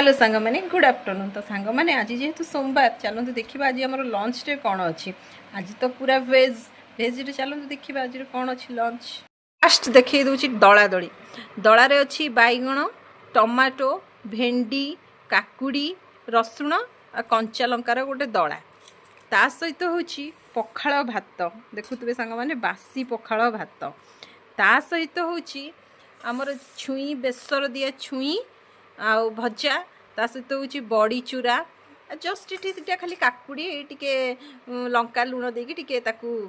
Hello सांग मैंने good afternoon. तो सांग मैंने आज जेहेतु सोमवार चलते देखा आज आम लंच रे कौन अच्छी। आज तो पूरा वेज भेज चलते देखा आज कौन अच्छी लंच। फास्ट देखी दूसरी दला दली दलारे अच्छी बैगण टमाटो भेंडी काकुड़ी रसुण आ कंचा लंकार गोटे दला ता सहित हूँ पखाड़ भात देखुवे सांग मैंने बासी पखाड़ भात ता सहित हूँ आमर छुई बेसर दिया छुई आउ भजा ता सहित हूँ बड़ी चूरा जस्ट ये दुटा खाली काकुड़ी टिके लंका लुण देकी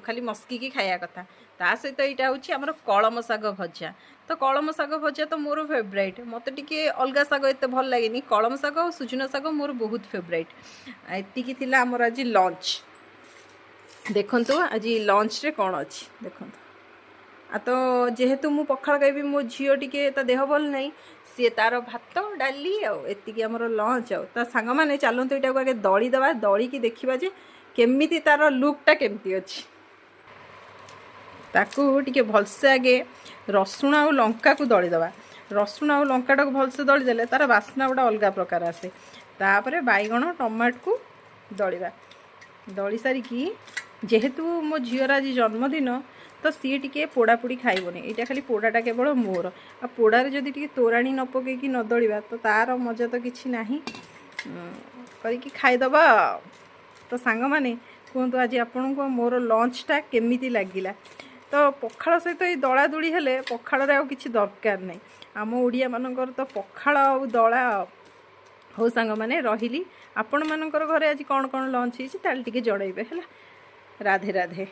खाली मस्की खाया कथा ता सहित यहाँ हूँ आमर कलम शाग भजा। तो कलम शाग भजा तो मोर फेवरेट मत टे अलग शाग एत भल लगे कलम शाग और सुजन शाग मोर बहुत फेवरेट। एतिकी थिला आमर आज लंच देखंतु आज लंच रे कौन अच्छी देखंतु आ तो जेहेतु मु पखाड़ खाइबी मो झील टिके ता देह भल नहीं सी तार भात डाली एतिकी आमर लंच आ सांग मैंने चलते यहाँ आगे दली दबा दली की देखा जे केमिति तार लुकटा केमती अच्छी ताकू टिके भलसे आगे रसुण आ लंका को दली दबा रसुण आ लंका भलसे दली देले तार बास्ना गोटा अलग प्रकार आसे तापर बैगण टमाट को दलिबा दली सारिकी जेहेतु मो झीर आज जन्मदिन तो सी टे पोड़ापोड़ी खाइबनी यहाँ खाली पोड़ाटा केवल मोर आ पोड़ारे जदि टे तोराणी न पकईकि न दलिबा तो तार मजा तो किसी नाही करके खाईदबा। तो सांग माने कहतु आज आपण को मोर लंचटा केमिति लागिला। तो पखाड़ सहित ये दला दुली हेले पखाड़ रे किसी दरकार नहीं आम ओडिया मानकर तो पखाड़ आ दला हो सांग माने रहिली आपण मानकर घरे आज कौन कौन लंच होती टे जड़े है। राधे राधे।